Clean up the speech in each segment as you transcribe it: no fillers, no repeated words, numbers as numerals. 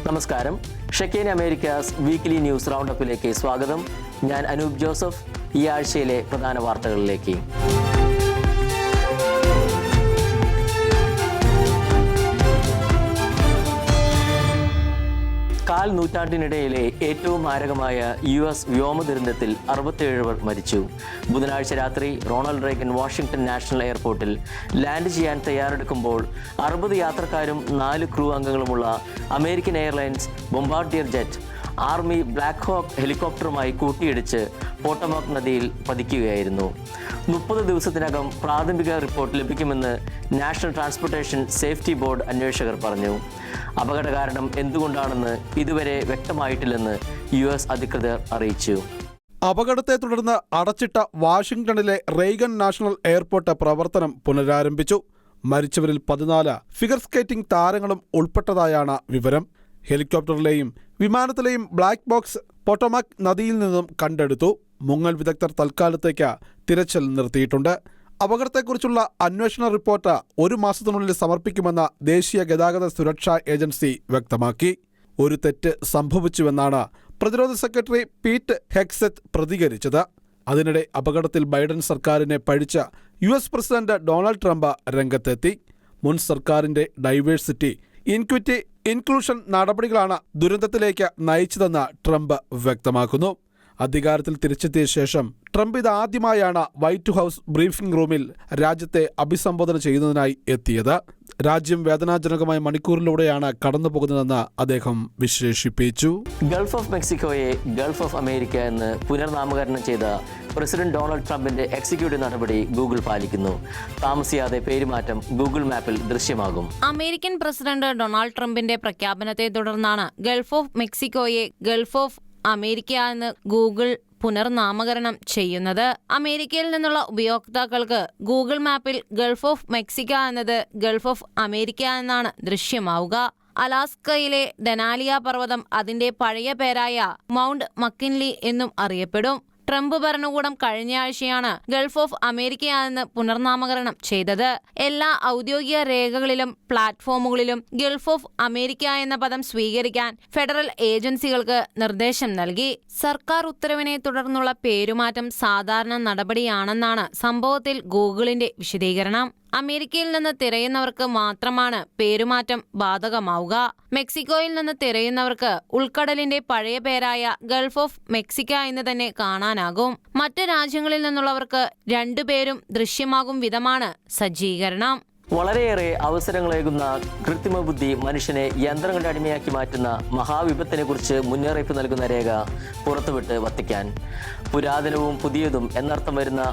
നമസ്കാരം. ഷെക്കേന Americas weekly news റൗണ്ടപ്പിലേക്ക് സ്വാഗതം. ഞാൻ അനൂപ് ജോസഫ്. ഈ ആഴ്ചയിലെ പ്രധാന വാർത്തകളിലേക്ക്. കാൽ നൂറ്റാണ്ടിനിടയിലെ ഏറ്റവും മാരകമായ US വ്യോമ ദുരന്തത്തിൽ 67 പേർ മരിച്ചു. ബുധനാഴ്ച രാത്രി റൊണാൾഡ് റേഗൻ വാഷിംഗ്ടൺ നാഷണൽ എയർപോർട്ടിൽ ലാൻഡ് ചെയ്യാൻ തയ്യാറെടുക്കുമ്പോൾ 60 യാത്രക്കാരും 4 ക്രൂ അംഗങ്ങളുമുള്ള American Airlines Bombardier jet army Black Hawk ഹെലികോപ്റ്ററുമായി കൂട്ടിയിടിച്ച് പോട്ടോമാക് നദിയിൽ പതിക്കുകയായിരുന്നു. 30 ദിവസത്തിനകം പ്രാഥമിക റിപ്പോർട്ട് ലഭിക്കുമെന്ന് നാഷണൽ ട്രാൻസ്പോർട്ടേഷൻ സേഫ്റ്റി ബോർഡ് അന്വേഷകർ പറഞ്ഞു. അപകട കാരണം എന്തുകൊണ്ടാണെന്ന് ഇതുവരെ വ്യക്തമായിട്ടില്ലെന്ന് US അധികൃതർ അറിയിച്ചു. അപകടത്തെ തുടർന്ന് അടച്ചിട്ട വാഷിംഗ്ടണിലെ റെയ്ഗൻ നാഷണൽ എയർപോർട്ട് പ്രവർത്തനം പുനരാരംഭിച്ചു. മരിച്ചവരിൽ 14 ഫിഗർ സ്കേറ്റിംഗ് താരങ്ങളും ഉൾപ്പെട്ടതായാണ് വിവരം. ഹെലികോപ്റ്ററിലെയും വിമാനത്തിലെയും ബ്ലാക്ക് ബോക്സ് പോട്ടോമാക് നദിയിൽ നിന്നും കണ്ടെടുത്തു. മുങ്ങൽ വിദഗ്ധർ തൽക്കാലത്തേക്ക് തിരച്ചിൽ നിർത്തിയിട്ടുണ്ട്. അപകടത്തെക്കുറിച്ചുള്ള അന്വേഷണ റിപ്പോർട്ട് 1 മാസത്തിനുള്ളിൽ സമർപ്പിക്കുമെന്ന് ദേശീയ ഗതാഗത സുരക്ഷാ ഏജൻസി വ്യക്തമാക്കി. ഒരു തെറ്റ് സംഭവിച്ചുവെന്നാണ് പ്രതിരോധ സെക്രട്ടറി പീറ്റ് ഹെഗ്സെത്ത് പ്രതികരിച്ചത്. അതിനിടെ അപകടത്തിൽ ബൈഡൻ സർക്കാരിനെ പഴിച്ച US പ്രസിഡന്റ് ഡൊണാൾഡ് ട്രംപ് രംഗത്തെത്തി. മുൻ സർക്കാരിന്റെ ഡൈവേഴ്സിറ്റി, ഇക്വിറ്റി, ഇൻക്ലൂഷൻ നടപടികളാണ് ദുരന്തത്തിലേക്ക് നയിച്ചതെന്ന് ട്രംപ് വ്യക്തമാക്കുന്നു. അധികാരത്തിൽ തിരിച്ചെത്തിയ ശേഷം ട്രംപ് ഇതാദ്യമായാണ് വൈറ്റ് ഹൗസ് ബ്രീഫിംഗ് റൂമിൽ രാജ്യത്തെ അഭിസംബോധന ചെയ്യുന്നതിനായി എത്തിയത്. രാജ്യം വേദനാജനകമായ മണിക്കൂറിലൂടെയാണ് കടന്നുപോകുന്നതെന്ന് അദ്ദേഹം വിശേഷിപ്പിച്ചു. ഗൾഫ് ഓഫ് മെക്സിക്കോയെ ഗൾഫ് ഓഫ് അമേരിക്ക എന്ന് പുനർനാമകരണം ചെയ്ത പ്രസിഡന്റ് ഡൊണാൾഡ് ട്രംപിന്റെ എക്സിക്യൂട്ടീവ് നടപടി ഗൂഗിൾ പാലിക്കുന്നു. താമസിയാതെ പേരുമാറ്റം ഗൂഗിൾ മാപ്പിൽ ദൃശ്യമാകും. അമേരിക്കൻ പ്രസിഡന്റ് ഡൊണാൾഡ് ട്രംപിന്റെ പ്രഖ്യാപനത്തെ തുടർന്നാണ് ഗൾഫ് ഓഫ് മെക്സിക്കോയെ ഗൾഫ് ഓഫ് അമേരിക്ക എന്ന് ഗൂഗിൾ പുനർനാമകരണം ചെയ്യുന്നത്. അമേരിക്കയിൽ നിന്നുള്ള ഉപയോക്താക്കൾക്ക് ഗൂഗിൾ മാപ്പിൽ ഗൾഫ് ഓഫ് മെക്സിക്ക എന്നത് ഗൾഫ് ഓഫ് അമേരിക്ക എന്നാണ് ദൃശ്യമാവുക. അലാസ്കയിലെ ഡെനാലിയ പർവ്വതം അതിന്റെ പഴയ പേരായ മൗണ്ട് മക്കിൻലി എന്നും അറിയപ്പെടും. ട്രംപ് ഭരണകൂടം കഴിഞ്ഞയാഴ്ചയാണ് ഗൾഫ് ഓഫ് അമേരിക്ക എന്ന് പുനർനാമകരണം ചെയ്തത്. എല്ലാ ഔദ്യോഗിക രേഖകളിലും പ്ലാറ്റ്ഫോമുകളിലും ഗൾഫ് ഓഫ് അമേരിക്ക എന്ന പദം സ്വീകരിക്കാൻ ഫെഡറൽ ഏജൻസികൾക്ക് നിർദ്ദേശം നൽകി. സർക്കാർ ഉത്തരവിനെ തുടർന്നുള്ള പേരുമാറ്റം സാധാരണ നടപടിയാണെന്നാണ് സംഭവത്തിൽ ഗൂഗിളിന്റെ വിശദീകരണം. അമേരിക്കയിൽ നിന്ന് തിരയുന്നവർക്ക് മാത്രമാണ് പേരുമാറ്റം ബാധകമാവുക. മെക്സിക്കോയിൽ നിന്ന് തിരയുന്നവർക്ക് ഉൾക്കടലിന്റെ പഴയ പേരായ ഗൾഫ് ഓഫ് മെക്സിക്ക എന്ന് തന്നെ കാണാനാകും. മറ്റ് രാജ്യങ്ങളിൽ നിന്നുള്ളവർക്ക് 2 പേരും ദൃശ്യമാകും വിധമാണ് സജ്ജീകരണം. വളരെയേറെ അവസരങ്ങളേകുന്ന കൃത്രിമ ബുദ്ധി മനുഷ്യനെ യന്ത്രങ്ങളുടെ അടിമയാക്കി മാറ്റുന്ന മഹാവിപത്തിനെ കുറിച്ച് മുന്നറിയിപ്പ് നൽകുന്ന രേഖ പുറത്തുവിട്ട് വത്തിക്കാൻ. പുരാതനവും പുതിയതും എന്നർത്ഥം വരുന്ന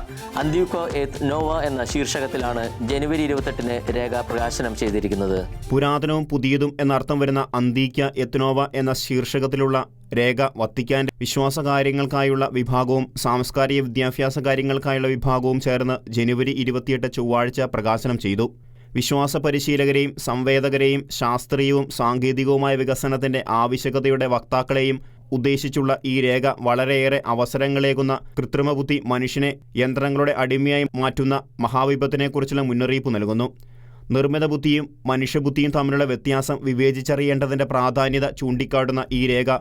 അന്ത്യൂക്കോ എത്ത് നോവ എന്ന ശീർഷകത്തിലാണ് ജനുവരി 28-ന് രേഖ പ്രകാശനം ചെയ്തിരിക്കുന്നത്. പുരാതനവും പുതിയതും എന്നർത്ഥം വരുന്ന അന്ത്യോക്യ എത്നോവ എന്ന ശീർഷകത്തിലുള്ള രേഖ വത്തിക്കാന്റെ വിശ്വാസകാര്യങ്ങൾക്കായുള്ള വിഭാഗവും സാംസ്കാരിക വിദ്യാഭ്യാസ കാര്യങ്ങൾക്കായുള്ള വിഭാഗവും ചേർന്ന് ജനുവരി 28 ചൊവ്വാഴ്ച പ്രകാശനം ചെയ്തു. വിശ്വാസ പരിശീലകരെയും സംവേദകരെയും ശാസ്ത്രീയവും സാങ്കേതികവുമായ വികസനത്തിന്റെ ആവശ്യകതയുടെ വക്താക്കളെയും ഉദ്ദേശിച്ചുള്ള ഈ രേഖ വളരെയേറെ അവസരങ്ങളേകുന്ന കൃത്രിമബുദ്ധി മനുഷ്യനെ യന്ത്രങ്ങളുടെ അടിമയായി മാറ്റുന്ന മഹാവിപത്തിനെക്കുറിച്ചുള്ള മുന്നറിയിപ്പ് നൽകുന്നു. നിർമ്മിത ബുദ്ധിയും മനുഷ്യബുദ്ധിയും തമ്മിലുള്ള വ്യത്യാസം വിവേചിച്ചറിയേണ്ടതിന്റെ പ്രാധാന്യത ചൂണ്ടിക്കാട്ടുന്ന ഈ രേഖ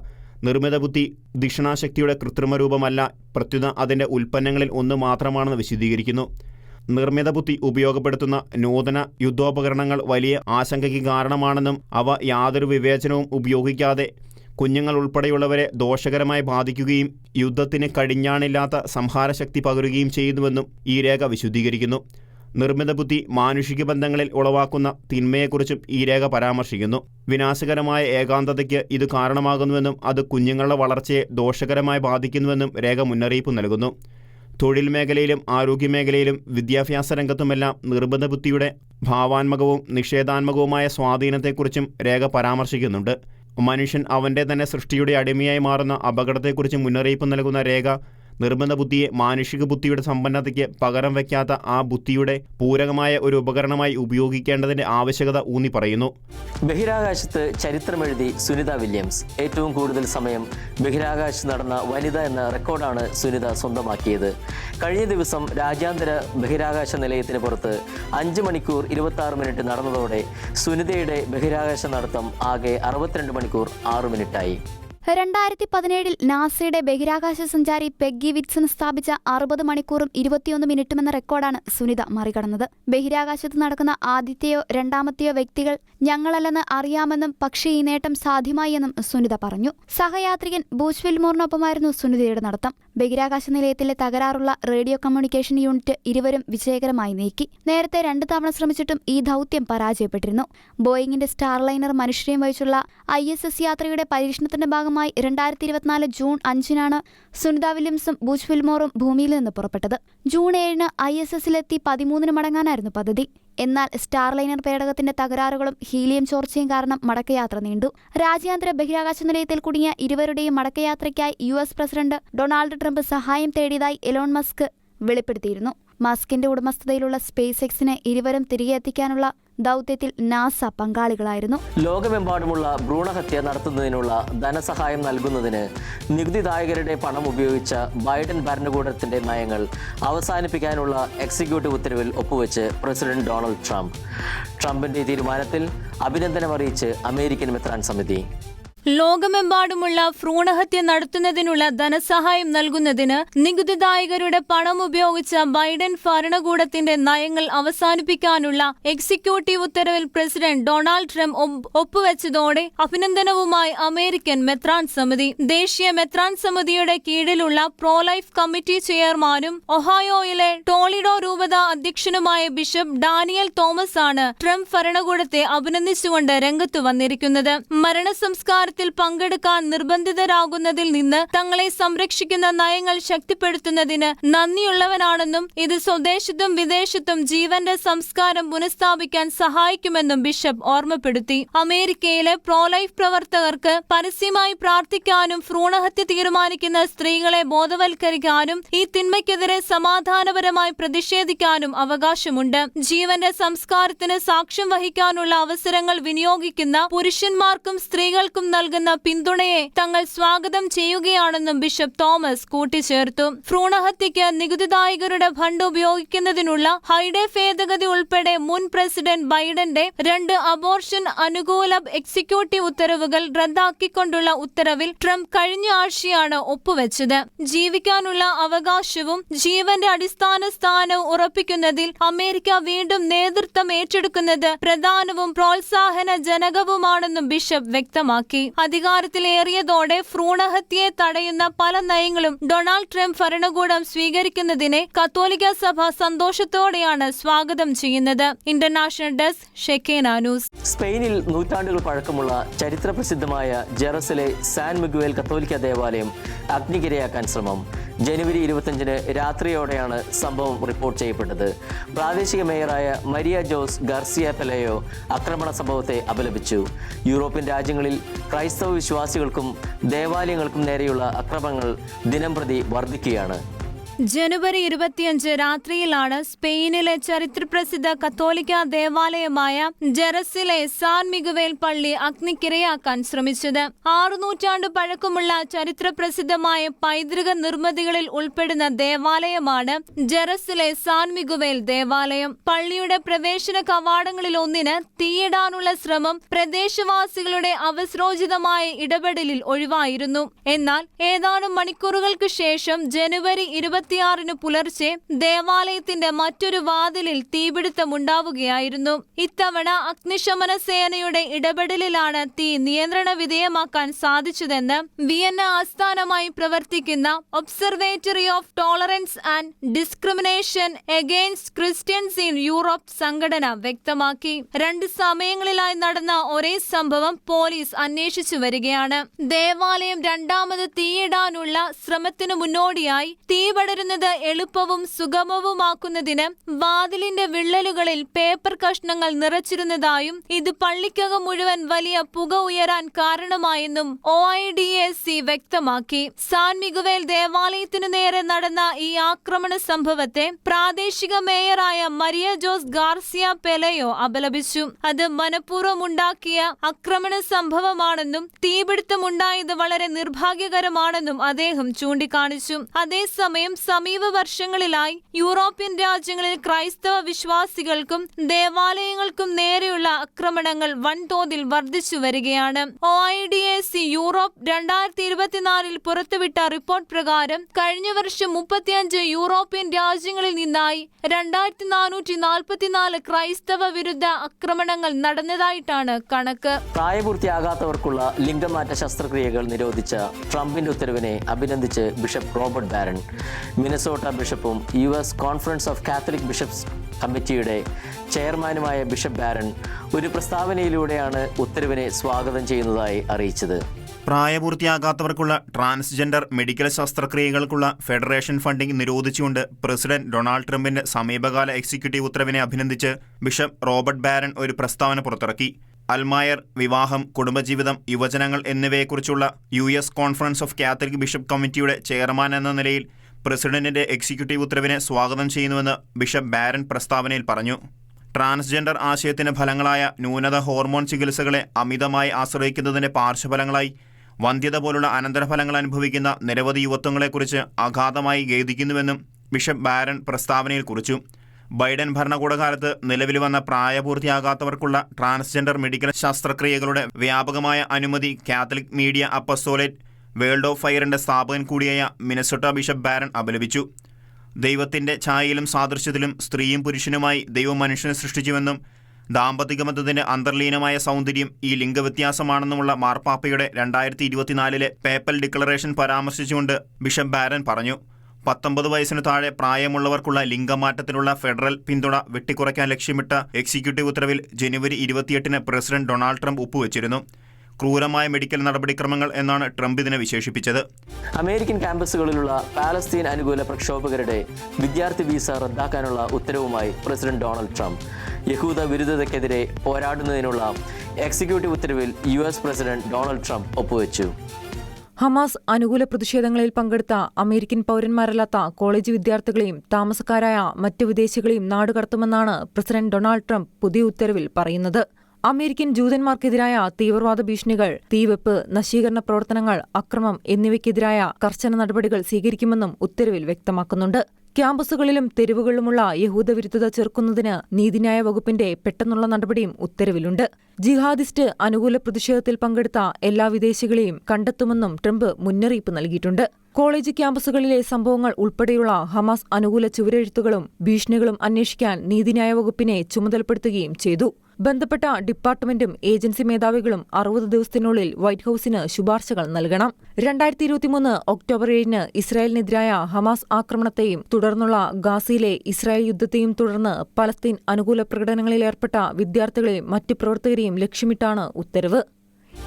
നിർമ്മിത ബുദ്ധി ധിഷണാശക്തിയുടെ കൃത്രിമ രൂപമല്ല, പ്രത്യുത അതിന്റെ ഉൽപ്പന്നങ്ങളിൽ ഒന്ന് മാത്രമാണെന്ന് വിശദീകരിക്കുന്നു. നിർമ്മിത ബുദ്ധി ഉപയോഗപ്പെടുത്തുന്ന നൂതന യുദ്ധോപകരണങ്ങൾ വലിയ ആശങ്കയ്ക്ക് കാരണമാണെന്നും അവ യാതൊരു വിവേചനവും ഉപയോഗിക്കാതെ കുഞ്ഞുങ്ങൾ ഉൾപ്പെടെയുള്ളവരെ ദോഷകരമായി ബാധിക്കുകയും യുദ്ധത്തിന് കടിഞ്ഞാണില്ലാത്ത സംഹാരശക്തി പകരുകയും ചെയ്യുന്നുവെന്നും ഈ രേഖ വിശദീകരിക്കുന്നു. നിർമ്മിത ബുദ്ധി മാനുഷിക ബന്ധങ്ങളിൽ ഉളവാക്കുന്ന തിന്മയെക്കുറിച്ചും ഈ രേഖ പരാമർശിക്കുന്നു. വിനാശകരമായ ഏകാന്തതയ്ക്ക് ഇത് കാരണമാകുന്നുവെന്നും അത് കുഞ്ഞുങ്ങളുടെ വളർച്ചയെ ദോഷകരമായി ബാധിക്കുന്നുവെന്നും രേഖ മുന്നറിയിപ്പ് നൽകുന്നു. തൊഴിൽ മേഖലയിലും ആരോഗ്യമേഖലയിലും വിദ്യാഭ്യാസ രംഗത്തുമെല്ലാം നിർമ്മിത ബുദ്ധിയുടെ ഭാവാത്മകവും നിഷേധാത്മകവുമായ സ്വാധീനത്തെക്കുറിച്ചും രേഖ പരാമർശിക്കുന്നുണ്ട്. മനുഷ്യൻ അവൻ്റെ തന്നെ സൃഷ്ടിയുടെ അടിമയായി മാറുന്ന അപകടത്തെക്കുറിച്ച് മുന്നറിയിപ്പ് നൽകുന്ന രേഖ നിർബന്ധ ബുദ്ധിയെ മാനുഷിക ബുദ്ധിയുടെ സമ്പന്നതയ്ക്ക് പകരം വയ്ക്കാത്ത ആ ബുദ്ധിയുടെ പൂരകമായ ഒരു ഉപകരണമായി ഉപയോഗിക്കേണ്ടതിന്റെ ആവശ്യകത ഊന്നി പറയുന്നു. ബഹിരാകാശത്ത് ചരിത്രമെഴുതി സുനിത വില്യംസ്. ഏറ്റവും കൂടുതൽ സമയം ബഹിരാകാശത്ത് നടന്ന വനിത എന്ന റെക്കോർഡാണ് സുനിത സ്വന്തമാക്കിയത്. കഴിഞ്ഞ ദിവസം രാജ്യാന്തര ബഹിരാകാശ നിലയത്തിന് പുറത്ത് 5 മണിക്കൂർ 26 മിനിറ്റ് നടന്നതോടെ സുനിതയുടെ ബഹിരാകാശ നടത്തം ആകെ 62 മണിക്കൂർ 6 മിനിറ്റായി. 2017 നാസയുടെ ബഹിരാകാശ സഞ്ചാരി പെഗ്ഗി വിറ്റ്സൺ സ്ഥാപിച്ച 60 മണിക്കൂറും 21 മിനിറ്റുമെന്ന റെക്കോർഡാണ് സുനിത മറികടന്നത്. ബഹിരാകാശത്ത് നടക്കുന്ന ആദ്യത്തെയോ രണ്ടാമത്തെയോ വ്യക്തികൾ ഞങ്ങളല്ലെന്ന് അറിയാമെന്നും പക്ഷേ ഈ നേട്ടം സാധ്യമായി എന്നും സുനിത പറഞ്ഞു. സഹയാത്രികൻ ബൂച്ച് വിൽമോറിനൊപ്പമായിരുന്നു സുനിതയുടെ നടത്തം. ബഹിരാകാശ നിലയത്തിലെ തകരാറുള്ള റേഡിയോ കമ്മ്യൂണിക്കേഷൻ യൂണിറ്റ് ഇരുവരും വിജയകരമായി നീക്കി. നേരത്തെ 2 തവണ ശ്രമിച്ചിട്ടും ഈ ദൗത്യം പരാജയപ്പെട്ടിരുന്നു. ബോയിങ്ങിന്റെ സ്റ്റാർലൈനർ മനുഷ്യരെയും വഹിച്ചുള്ള ISS യാത്രയുടെ പരീക്ഷണത്തിന്റെ ഭാഗമായി 2024 ജൂൺ 5-നാണ് സുനിത വില്യംസും ബൂച്ച് വിൽമോറും ഭൂമിയിൽ നിന്ന് പുറപ്പെട്ടത്. ജൂൺ 7-ന് ISS-ലെത്തി 13-ന് മടങ്ങാനായിരുന്നു പദ്ധതി. എന്നാൽ സ്റ്റാർലൈനർ പേടകത്തിന്റെ തകരാറുകളും ഹീലിയം ചോർച്ചയും കാരണം മടക്കയാത്ര നീണ്ടു. രാജ്യാന്തര ബഹിരാകാശ നിലയത്തിൽ കുടുങ്ങിയ ഇരുവരുടെയും മടക്കയാത്രയ്ക്കായി US പ്രസിഡന്റ് ഡൊണാൾഡ് ട്രംപ് സഹായം തേടിയതായി എലോൺ മസ്ക് വെളിപ്പെടുത്തിയിരുന്നു. മസ്കിന്റെ ഉടമസ്ഥതയിലുള്ള സ്പേസ് എക്സിനെ ഇരുവരും തിരികെ എത്തിക്കാനുള്ള ദൗത്യത്തിൽ നാസ പങ്കാളികളായിരുന്നു. ലോകമെമ്പാടുമുള്ള ഭ്രൂണഹത്യ നടത്തുന്നതിനുള്ള ധനസഹായം നൽകുന്നതിന് നികുതിദായകരുടെ പണം ഉപയോഗിച്ച ബൈഡൻ ഭരണകൂടത്തിന്റെ നയങ്ങൾ അവസാനിപ്പിക്കാനുള്ള എക്സിക്യൂട്ടീവ് ഉത്തരവിൽ ഒപ്പുവെച്ച് പ്രസിഡന്റ് ഡൊണാൾഡ് ട്രംപ്. ട്രംപിന്റെ തീരുമാനത്തിൽ അഭിനന്ദനമറിയിച്ച് അമേരിക്കൻ മെത്രാൻ സമിതി. ലോകമെമ്പാടുമുള്ള ഭ്രൂണഹത്യ നടത്തുന്നതിനുള്ള ധനസഹായം നൽകുന്നതിന് നികുതിദായകരുടെ പണം ഉപയോഗിച്ച ബൈഡൻ ഭരണകൂടത്തിന്റെ നയങ്ങൾ അവസാനിപ്പിക്കാനുള്ള എക്സിക്യൂട്ടീവ് ഉത്തരവിൽ പ്രസിഡന്റ് ഡൊണാൾഡ് ട്രംപ് ഒപ്പുവെച്ചതോടെ അഭിനന്ദനവുമായി അമേരിക്കൻ മെത്രാൻ സമിതി. ദേശീയ മെത്രാൻ സമിതിയുടെ കീഴിലുള്ള പ്രോ ലൈഫ് കമ്മിറ്റി ചെയർമാനും ഒഹായോയിലെ ടോളിഡോ രൂപത അധ്യക്ഷനുമായ ബിഷപ്പ് ഡാനിയൽ തോമസ് ആണ് ട്രംപ് ഭരണകൂടത്തെ അഭിനന്ദിച്ചുകൊണ്ട് രംഗത്തു വന്നിരിക്കുന്നത്. മരണസംസ്കാര പങ്കെടുക്കാൻ നിർബന്ധിതരാകുന്നതിൽ നിന്ന് തങ്ങളെ സംരക്ഷിക്കുന്ന നയങ്ങൾ ശക്തിപ്പെടുത്തുന്നതിന് നന്ദിയുള്ളവനാണെന്നും ഇത് സ്വദേശത്തും വിദേശത്തും ജീവന്റെ സംസ്കാരം പുനഃസ്ഥാപിക്കാൻ സഹായിക്കുമെന്നും ബിഷപ്പ് ഓർമ്മപ്പെടുത്തി. അമേരിക്കയിലെ പ്രോ ലൈഫ് പ്രവർത്തകർക്ക് പരസ്യമായി പ്രാർത്ഥിക്കാനും ഭ്രൂണഹത്യ തീരുമാനിക്കുന്ന സ്ത്രീകളെ ബോധവൽക്കരിക്കാനും ഈ തിന്മയ്ക്കെതിരെ സമാധാനപരമായി പ്രതിഷേധിക്കാനും അവകാശമുണ്ട്. ജീവന്റെ സംസ്കാരത്തിന് സാക്ഷ്യം വഹിക്കാനുള്ള അവസരങ്ങൾ വിനിയോഗിക്കുന്ന പുരുഷന്മാർക്കും സ്ത്രീകൾക്കും നൽകുന്ന പിന്തുണയെ തങ്ങൾ സ്വാഗതം ചെയ്യുകയാണെന്നും ബിഷപ്പ് തോമസ് കൂട്ടിച്ചേർത്തു. ഭ്രൂണഹത്യയ്ക്ക് നികുതിദായകരുടെ ഫണ്ട് ഉപയോഗിക്കുന്നതിനുള്ള ഹൈഡേ ഭേദഗതി ഉൾപ്പെടെ മുൻ പ്രസിഡന്റ് ബൈഡന്റെ 2 അബോർഷൻ അനുകൂല എക്സിക്യൂട്ടീവ് ഉത്തരവുകൾ റദ്ദാക്കിക്കൊണ്ടുള്ള ഉത്തരവിൽ ട്രംപ് കഴിഞ്ഞ ആഴ്ചയാണ് ഒപ്പുവെച്ചത്. ജീവിക്കാനുള്ള അവകാശവും ജീവന്റെ അടിസ്ഥാന സ്ഥാനവും ഉറപ്പിക്കുന്നതിൽ അമേരിക്ക വീണ്ടും നേതൃത്വം ഏറ്റെടുക്കുന്നത് പ്രധാനവും പ്രോത്സാഹനജനകവുമാണെന്നും ബിഷപ്പ് വ്യക്തമാക്കി. അധികാരത്തിലേറിയതോടെ ഭ്രൂണഹത്യയെ തടയുന്ന പല നയങ്ങളും ഡൊണാൾഡ് ട്രംപ് ഭരണകൂടം സ്വീകരിക്കുന്നതിനെ കത്തോലിക്ക സഭ സന്തോഷത്തോടെയാണ് സ്വാഗതം ചെയ്യുന്നത്. International desk Shekinah news. സ്പെയിനിൽ നൂറ്റാണ്ടുകൾ പഴക്കമുള്ള ചരിത്രപ്രസിദ്ധമായ ജെറസിലെ സാൻ മിഗുവേൽ കത്തോലിക്ക ദേവാലയം അഗ്നിക്കിരയാക്കാൻ ശ്രമം. ജനുവരി 25-ന് രാത്രിയോടെയാണ് സംഭവം റിപ്പോർട്ട് ചെയ്യപ്പെട്ടത്. പ്രാദേശിക മേയറായ മരിയ ജോസ് ഗാർസിയ പെലയോ ആക്രമണ സംഭവത്തെ അപലപിച്ചു. യൂറോപ്യൻ രാജ്യങ്ങളിൽ ക്രൈസ്തവ വിശ്വാസികൾക്കും ദേവാലയങ്ങൾക്കും നേരെയുള്ള ആക്രമണങ്ങൾ ദിനംപ്രതി വർദ്ധിക്കുകയാണ്. ജനുവരി 25 രാത്രിയിലാണ് സ്പെയിനിലെ ചരിത്രപ്രസിദ്ധ കത്തോലിക്ക ദേവാലയമായ ജെറസിലെ സാൻ മിഗുവേൽ പള്ളി അഗ്നിക്കിരയാക്കാൻ ശ്രമിച്ചത്. 6 നൂറ്റാണ്ട് പഴക്കമുള്ള ചരിത്രപ്രസിദ്ധമായ പൈതൃക നിർമ്മിതികളിൽ ഉൾപ്പെടുന്ന ദേവാലയമാണ് ജെറസിലെ സാൻ മിഗുവേൽ ദേവാലയം. പള്ളിയുടെ പ്രവേശന കവാടങ്ങളിലൊന്നിന് തീയിടാനുള്ള ശ്രമം പ്രദേശവാസികളുടെ അവസരോചിതമായ ഇടപെടലിൽ ഒഴിവായിരുന്നു. എന്നാൽ ഏതാനും മണിക്കൂറുകൾക്ക് ശേഷം ജനുവരി 26-ന് പുലർച്ചെ ദേവാലയത്തിന്റെ മറ്റൊരു വാതിലിൽ തീപിടുത്തമുണ്ടാവുകയായിരുന്നു. ഇത്തവണ അഗ്നിശമന സേനയുടെ ഇടപെടലിലാണ് തീ നിയന്ത്രണ വിധേയമാക്കാൻ സാധിച്ചതെന്ന് വിയന്ന ആസ്ഥാനമായി പ്രവർത്തിക്കുന്ന observatory of tolerance and discrimination against Christians in Europe സംഘടന വ്യക്തമാക്കി. 2 സമയങ്ങളിലായി നടന്ന ഒരേ സംഭവം പോലീസ് അന്വേഷിച്ചു വരികയാണ്. ദേവാലയം രണ്ടാമത് തീയിടാനുള്ള ശ്രമത്തിനു മുന്നോടിയായി തീപടൽ കടന്നുവരുന്നത് എളുപ്പവും സുഗമവുമാക്കുന്നതിന് വാതിലിന്റെ വിള്ളലുകളിൽ പേപ്പർ കഷ്ണങ്ങൾ നിറച്ചിരുന്നതായും ഇത് പള്ളിക്കകം മുഴുവൻ വലിയ പുക ഉയരാൻ കാരണമായെന്നും OIDSC വ്യക്തമാക്കി. സാൻ മിഗുവേൽ ദേവാലയത്തിനു നേരെ നടന്ന ഈ ആക്രമണ സംഭവത്തെ പ്രാദേശിക മേയറായ മരിയ ജോസ് ഗാർസിയ പെലയോ അപലപിച്ചു. അത് മനഃപൂർവ്വം ഉണ്ടാക്കിയ ആക്രമണ സംഭവമാണെന്നും തീപിടുത്തമുണ്ടായത് വളരെ നിർഭാഗ്യകരമാണെന്നും അദ്ദേഹം ചൂണ്ടിക്കാണിച്ചു. അതേസമയം സമീപ വർഷങ്ങളിലായി യൂറോപ്യൻ രാജ്യങ്ങളിൽ ക്രൈസ്തവ വിശ്വാസികൾക്കും ദേവാലയങ്ങൾക്കും നേരെയുള്ള ആക്രമണങ്ങൾ വൻതോതിൽ വർദ്ധിച്ചു വരികയാണ്. OIDSC യൂറോപ്പ് 2024 പുറത്തുവിട്ട റിപ്പോർട്ട് പ്രകാരം കഴിഞ്ഞ വർഷം 35 യൂറോപ്യൻ രാജ്യങ്ങളിൽ നിന്നായി 2444 ക്രൈസ്തവ വിരുദ്ധ ആക്രമണങ്ങൾ നടന്നതായിട്ടാണ് കണക്ക്. പ്രായപൂർത്തിയാകാത്തവർക്കുള്ള ലിംഗമാറ്റ ശസ്ത്രക്രിയകൾ നിരോധിച്ച ട്രംപിന്റെ ഉത്തരവിനെ അഭിനന്ദിച്ച് ബിഷപ്പ് റോബർട്ട് ബാരൻ. മിനസോട്ട ബിഷപ്പും US conference of Catholic bishops കമ്മിറ്റിയുടെ ചെയർമാനുമായ ബിഷപ്പ് ബാരൻ ഒരു പ്രസ്താവനയിലൂടെയാണ് ഉത്തരവിനെ സ്വാഗതം ചെയ്യുന്നതായി അറിയിച്ചത്. പ്രായപൂർത്തിയാകാത്തവർക്കുള്ള ട്രാൻസ്ജെൻഡർ മെഡിക്കൽ ശസ്ത്രക്രിയകൾക്കുള്ള ഫെഡറേഷൻ ഫണ്ടിംഗ് നിരോധിച്ചുകൊണ്ട് പ്രസിഡന്റ് ഡൊണാൾഡ് ട്രംപിന്റെ സമീപകാല എക്സിക്യൂട്ടീവ് ഉത്തരവിനെ അഭിനന്ദിച്ച് ബിഷപ്പ് റോബർട്ട് ബാരൻ ഒരു പ്രസ്താവന പുറത്തിറക്കി. അൽമായർ, വിവാഹം, കുടുംബജീവിതം, യുവജനങ്ങൾ എന്നിവയെക്കുറിച്ചുള്ള US conference of Catholic bishop കമ്മിറ്റിയുടെ ചെയർമാൻ എന്ന നിലയിൽ പ്രസിഡന്റിന്റെ എക്സിക്യൂട്ടീവ് ഉത്തരവിനെ സ്വാഗതം ചെയ്യുന്നുവെന്ന് ബിഷപ്പ് ബാരൻ പ്രസ്താവനയിൽ പറഞ്ഞു. ട്രാൻസ്ജെൻഡർ ആശയത്തിന് ഫലങ്ങളായ ന്യൂനത ഹോർമോൺ ചികിത്സകളെ അമിതമായി ആശ്രയിക്കുന്നതിന്റെ പാർശ്വഫലങ്ങളായി വന്ധ്യത പോലുള്ള അനന്തരഫലങ്ങൾ അനുഭവിക്കുന്ന നിരവധി യുവത്വങ്ങളെക്കുറിച്ച് അഗാധമായി ഖേദിക്കുന്നുവെന്നും ബിഷപ്പ് ബാരൻ പ്രസ്താവനയിൽ കുറിച്ചു. ബൈഡൻ ഭരണകൂടകാലത്ത് നിലവിൽ വന്ന പ്രായപൂർത്തിയാകാത്തവർക്കുള്ള ട്രാൻസ്ജെൻഡർ മെഡിക്കൽ ശസ്ത്രക്രിയകളുടെ വ്യാപകമായ അനുമതി Catholic media apostolate world of ഫയറിന്റെ സ്ഥാപകൻ കൂടിയായ മിനസോട്ട ബിഷപ്പ് ബാരൻ അപലപിച്ചു. ദൈവത്തിന്റെ ഛായയിലും സാദൃശ്യത്തിലും സ്ത്രീയും പുരുഷനുമായി ദൈവം മനുഷ്യനെ സൃഷ്ടിച്ചുവെന്നും ദാമ്പത്തിക ബന്ധത്തിന്റെ അന്തർലീനമായ സൗന്ദര്യം ഈ ലിംഗവ്യത്യാസമാണെന്നുമുള്ള മാർപ്പാപ്പയുടെ 2024 പേപ്പൽ ഡിക്ലറേഷൻ പരാമർശിച്ചുകൊണ്ട് ബിഷപ്പ് ബാരൻ പറഞ്ഞു. 19 വയസ്സിന് താഴെ പ്രായമുള്ളവർക്കുള്ള ലിംഗമാറ്റത്തിനുള്ള ഫെഡറൽ പിന്തുണ വെട്ടിക്കുറയ്ക്കാൻ ലക്ഷ്യമിട്ട എക്സിക്യൂട്ടീവ് ഉത്തരവിൽ ജനുവരി 28 പ്രസിഡന്റ് ഡൊണാൾഡ് ട്രംപ് ഒപ്പുവെച്ചിരുന്നു. ക്രൂരമായ മെഡിക്കൽ നടപടിക്രമങ്ങൾ എന്നാണ് ട്രംപ് ഇതിനെ വിശേഷിപ്പിച്ചത്. അമേരിക്കൻ ക്യാമ്പസുകളിലുള്ള പാലസ്തീൻ അനുകൂല പ്രക്ഷോഭകരുടെ വിദ്യാർത്ഥി വീസ റദ്ദാക്കാനുള്ള ഉത്തരവുമായി പ്രസിഡന്റ് ഡൊണാൾഡ് ട്രംപ് യഹൂദ വിരുദ്ധതയ്ക്കെതിരെ പോരാടുന്നതിനുള്ള എക്സിക്യൂട്ടീവ് ഉത്തരവിൽ US പ്രസിഡന്റ് ഡൊണാൾഡ് ട്രംപ് ഒപ്പുവെച്ചു. ഹമാസ് അനുകൂല പ്രതിഷേധങ്ങളിൽ പങ്കെടുത്ത അമേരിക്കൻ പൗരന്മാരല്ലാത്ത കോളേജ് വിദ്യാർത്ഥികളെയും താമസക്കാരായ മറ്റ് വിദേശികളെയും നാടുകടത്തുമെന്നാണ് പ്രസിഡന്റ് ഡൊണാൾഡ് ട്രംപ് പുതിയ ഉത്തരവിൽ പറയുന്നത്. അമേരിക്കൻ ജൂതന്മാർക്കെതിരായ തീവ്രവാദ ഭീഷണികൾ, തീവെപ്പ്, നശീകരണ പ്രവർത്തനങ്ങൾ, അക്രമം എന്നിവയ്ക്കെതിരായ കർശന നടപടികൾ സ്വീകരിക്കുമെന്നും ഉത്തരവിൽ വ്യക്തമാക്കുന്നുണ്ട്. ക്യാമ്പസുകളിലും തെരുവുകളിലുമുള്ള യഹൂദവിരുദ്ധത ചെറുക്കുന്നതിന് നീതിന്യായ വകുപ്പിന്റെ പെട്ടെന്നുള്ള നടപടിയും ഉത്തരവിലുണ്ട്. ജിഹാദിസ്റ്റ് അനുകൂല പ്രതിഷേധത്തിൽ പങ്കെടുത്ത എല്ലാ വിദേശികളെയും കണ്ടെത്തുമെന്നും ട്രംപ് മുന്നറിയിപ്പ് നൽകിയിട്ടുണ്ട്. കോളേജ് ക്യാമ്പസുകളിലെ സംഭവങ്ങൾ ഉൾപ്പെടെയുള്ള ഹമാസ് അനുകൂല ചുവരെഴുത്തുകളും ഭീഷണികളും അന്വേഷിക്കാൻ നീതിന്യായ വകുപ്പിനെ ചുമതലപ്പെടുത്തുകയും ചെയ്തു. ബന്ധപ്പെട്ട ഡിപ്പാർട്ട്മെന്റും ഏജൻസി മേധാവികളും 60 ദിവസത്തിനുള്ളിൽ വൈറ്റ് ഹൌസിന് ശുപാർശകൾ നൽകണം. 2023 ഒക്ടോബർ 7 ഇസ്രായേലിനെതിരായ ഹമാസ് ആക്രമണത്തെയും തുടർന്നുള്ള ഗാസയിലെ ഇസ്രായേൽ യുദ്ധത്തെയും തുടർന്ന് പലസ്തീൻ അനുകൂല പ്രകടനങ്ങളിലേർപ്പെട്ട വിദ്യാർത്ഥികളെയും മറ്റ് പ്രവർത്തകരെയും ലക്ഷ്യമിട്ടാണ് ഉത്തരവ്.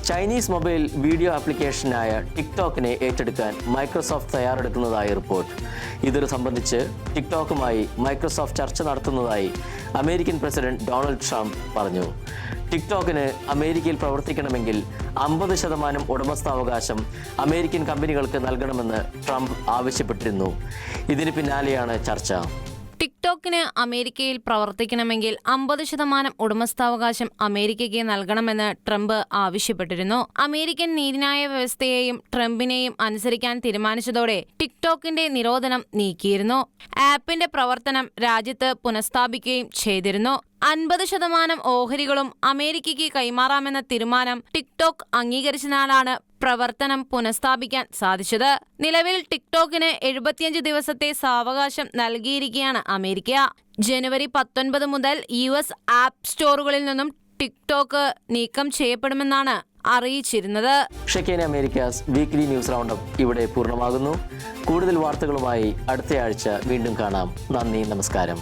ചൈനീസ് മൊബൈൽ വീഡിയോ ആപ്ലിക്കേഷനായ ടിക്ടോക്കിനെ ഏറ്റെടുക്കാൻ മൈക്രോസോഫ്റ്റ് തയ്യാറെടുക്കുന്നതായി റിപ്പോർട്ട്. ഇതു സംബന്ധിച്ച് ടിക്ടോക്കുമായി മൈക്രോസോഫ്റ്റ് ചർച്ച നടത്തുന്നതായി അമേരിക്കൻ പ്രസിഡന്റ് ഡൊണാൾഡ് ട്രംപ് പറഞ്ഞു. ടിക്ടോക്കിന് അമേരിക്കയിൽ പ്രവർത്തിക്കണമെങ്കിൽ 50% ഉടമസ്ഥാവകാശം അമേരിക്കൻ കമ്പനികൾക്ക് നൽകണമെന്ന് ട്രംപ് ആവശ്യപ്പെട്ടിരുന്നു. ഇതിന് പിന്നാലെയാണ് ചർച്ച. ടിക്ടോക്കിന് അമേരിക്കയിൽ പ്രവർത്തിക്കണമെങ്കിൽ 50% ഉടമസ്ഥാവകാശം അമേരിക്കയ്ക്ക് നൽകണമെന്ന് ട്രംപ് ആവശ്യപ്പെട്ടിരുന്നു. അമേരിക്കൻ നീതിന്യായ വ്യവസ്ഥയെയും ട്രംപിനെയും അനുസരിക്കാൻ തീരുമാനിച്ചതോടെ ടിക്ടോക്കിന്റെ നിരോധനം നീക്കിയിരുന്നു. ആപ്പിന്റെ പ്രവർത്തനം രാജ്യത്ത് പുനഃസ്ഥാപിക്കുകയും ചെയ്തിരുന്നു. 50% ഓഹരികളും അമേരിക്കയ്ക്ക് കൈമാറാമെന്ന തീരുമാനം ടിക്ടോക്ക് അംഗീകരിച്ചതിനാലാണ് പ്രവർത്തനം പുനഃസ്ഥാപിക്കാൻ സാധിച്ചത്. നിലവിൽ ടിക്ടോക്കിന് 75 ദിവസത്തെ സാവകാശം നൽകിയിരിക്കുകയാണ് അമേരിക്ക. ജനുവരി 19 മുതൽ US ആപ്പ് സ്റ്റോറുകളിൽ നിന്നും ടിക്ടോക്ക് നീക്കം ചെയ്യപ്പെടുമെന്നാണ് അറിയിച്ചിരുന്നത്. ഷെക്കേന അമേരിക്കാസ് വീക്ക്ലി ന്യൂസ് റൗണ്ടപ്പ് ഇവിടെ പൂർണ്ണമാകുന്നു. കൂടുതൽ വാർത്തകളുമായി അടുത്തയാഴ്ച വീണ്ടും കാണാം. നന്ദി, നമസ്കാരം.